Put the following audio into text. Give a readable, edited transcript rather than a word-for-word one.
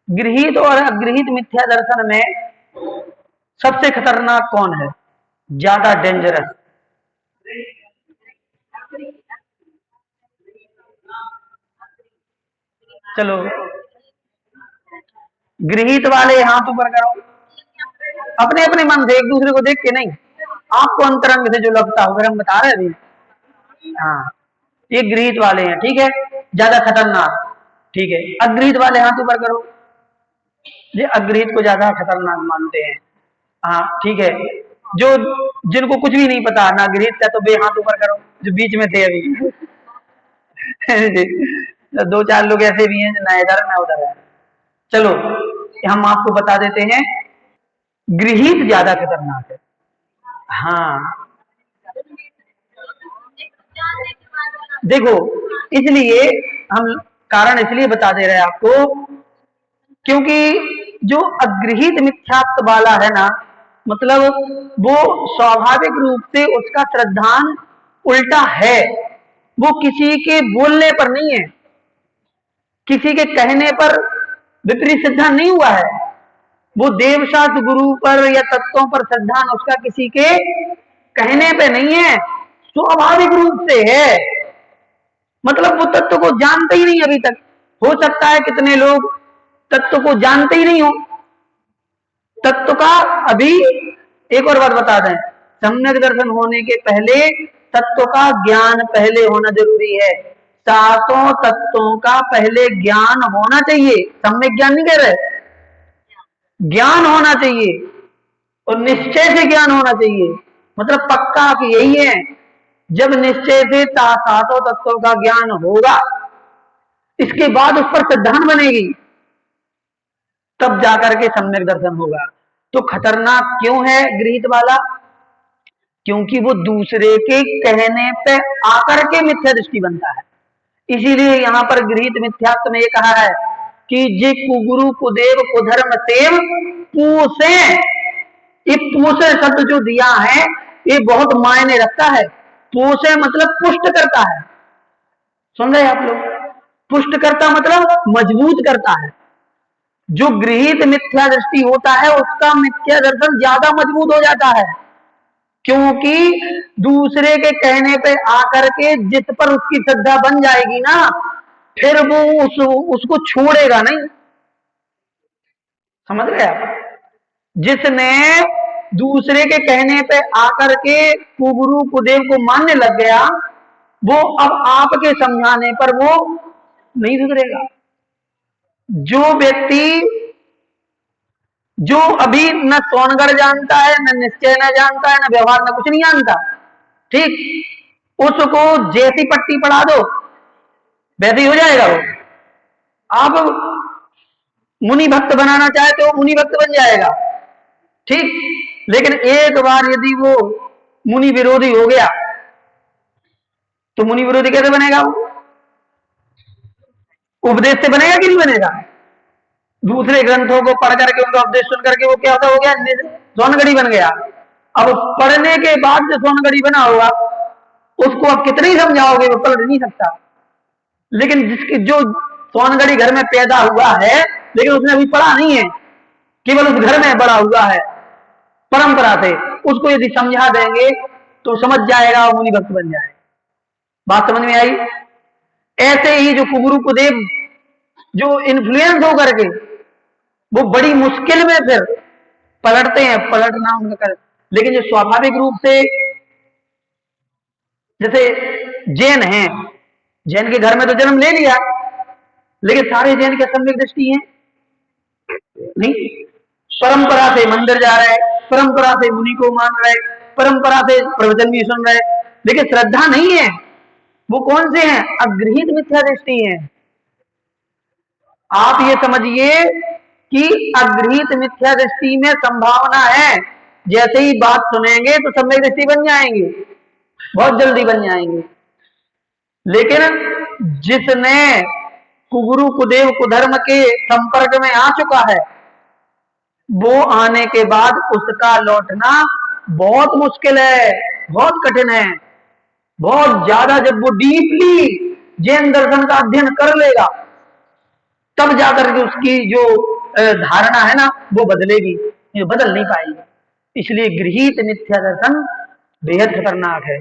गृहीत और अगृहीत मिथ्या दर्शन में सबसे खतरनाक कौन है, ज्यादा डेंजरस? चलो, गृहीत वाले हाथ ऊपर करो, अपने अपने मन से, एक दूसरे को देख के नहीं, आपको अंतरंग से जो लगता हो, फिर हम बता रहे अभी। हाँ, ये गृहीत वाले हैं, ठीक है, ज्यादा खतरनाक। ठीक है, अगृहीत वाले हाथ ऊपर करो, ये अगृहीत को ज्यादा खतरनाक मानते हैं। हाँ ठीक है, जो जिनको कुछ भी नहीं पता ना गृहीत का, तो बे हाथ ऊपर करो, जो बीच में थे अभी। दो चार लोग ऐसे भी हैं जो ना इधर ना उधर है। चलो, हम आपको बता देते हैं, गृहीत ज्यादा खतरनाक है। हाँ, देखो, इसलिए हम कारण इसलिए बता दे रहे हैं आपको, क्योंकि जो अगृहीत मिथ्यात्व वाला है ना, मतलब वो स्वाभाविक रूप से उसका श्रद्धान उल्टा है। वो किसी के बोलने पर नहीं है, किसी के कहने पर विपरीत श्रद्धान नहीं हुआ है। वो देवशास्त्र गुरु पर या तत्वों पर श्रद्धान उसका किसी के कहने पे नहीं है, स्वाभाविक रूप से है। मतलब वो तत्व को जानते ही नहीं अभी तक। हो सकता है कितने लोग तत्व को जानते ही नहीं हो, तत्व का अभी, एक और बात बता दें, सम्यक दर्शन होने के पहले तत्व का ज्ञान पहले होना जरूरी है। सातों तत्वों का पहले ज्ञान होना चाहिए, सम्यक ज्ञान नहीं कह रहे, ज्ञान होना चाहिए, और निश्चय से ज्ञान होना चाहिए। मतलब पक्का कि यही है। जब निश्चय से सातों तत्वों का ज्ञान होगा, इसके बाद उस पर सिद्धांत बनेगी, तब जाकर के सम्यक दर्शन होगा। तो खतरनाक क्यों है गृहीत वाला? क्योंकि वो दूसरे के कहने पे आकर के मिथ्या दृष्टि बनता है। इसीलिए यहां पर गृहीत मिथ्यात्व में ये कहा है कि जे कुगुरु कुदेव कुधर्म सेव पूसे। ये पूसे शब्द जो दिया है, ये बहुत मायने रखता है। पूसे मतलब पुष्ट करता है, सुन रहे आप लोग? पुष्ट करता मतलब मजबूत करता है। जो गृहीत मिथ्या दृष्टि होता है, उसका मिथ्या दर्शन ज्यादा मजबूत हो जाता है, क्योंकि दूसरे के कहने पे आकर के जिस पर उसकी श्रद्धा बन जाएगी ना, फिर वो उसको छोड़ेगा नहीं। समझ रहे आप? जिसने दूसरे के कहने पे आकर के कुगुरु कुदेव को मानने लग गया, वो अब आपके समझाने पर वो नहीं सुधरेगा। जो व्यक्ति, जो अभी न सोनगढ़ जानता है, न निश्चय न जानता है, न व्यवहार, न कुछ नहीं जानता, ठीक, उसको जैसी पट्टी पढ़ा दो वैसे ही हो जाएगा वो। आप मुनि भक्त बनाना चाहे तो मुनि भक्त बन जाएगा, ठीक, लेकिन एक बार यदि वो मुनि विरोधी हो गया, तो मुनि विरोधी कैसे बनेगा? वो उपदेश से बनेगा कि नहीं बनेगा? दूसरे ग्रंथों को पढ़ करके, उनका उपदेश सुन करके वो क्या होता हो गया, सोनगढ़ी बन गया। अब पढ़ने के बाद जो सोनगढ़ी बना होगा, उसको आप कितने ही समझाओगे वो पलट नहीं सकता। लेकिन जिसकी जो सोनगढ़ी घर में पैदा हुआ है, लेकिन उसने अभी पढ़ा नहीं है, केवल उस घर में बड़ा हुआ है परंपरा से, उसको यदि समझा देंगे तो समझ जाएगा, वो मुनि भक्त बन जाएगा। बात समझ में आई? ऐसे ही जो कुगुरु कुदेव जो इन्फ्लुएंस होकर के वो बड़ी मुश्किल में फिर पलटते हैं, पलटना उनका कर। लेकिन जो स्वाभाविक रूप से, जैसे जैन हैं, जैन के घर में तो जन्म ले लिया, लेकिन सारे जैन के सम्यक दृष्टि है नहीं। परंपरा से मंदिर जा रहे, परंपरा से मुनि को मान रहे, परंपरा से प्रवचन भी सुन रहे, लेकिन श्रद्धा नहीं है। वो कौन से हैं? अगृहीत मिथ्या दृष्टि है। आप ये समझिए कि अगृहीत मिथ्या दृष्टि में संभावना है, जैसे ही बात सुनेंगे तो सम्यक दृष्टि बन जाएंगे, बहुत जल्दी बन जाएंगे। लेकिन जिसने कुगुरु कुदेव कुधर्म के संपर्क में आ चुका है, वो आने के बाद उसका लौटना बहुत मुश्किल है, बहुत कठिन है, बहुत ज्यादा। जब वो डीपली जैन दर्शन का अध्ययन कर लेगा, तब जाकर के उसकी जो धारणा है ना वो बदलेगी, ये बदल नहीं पाएगी। इसलिए गृहीत मिथ्या दर्शन बेहद खतरनाक है।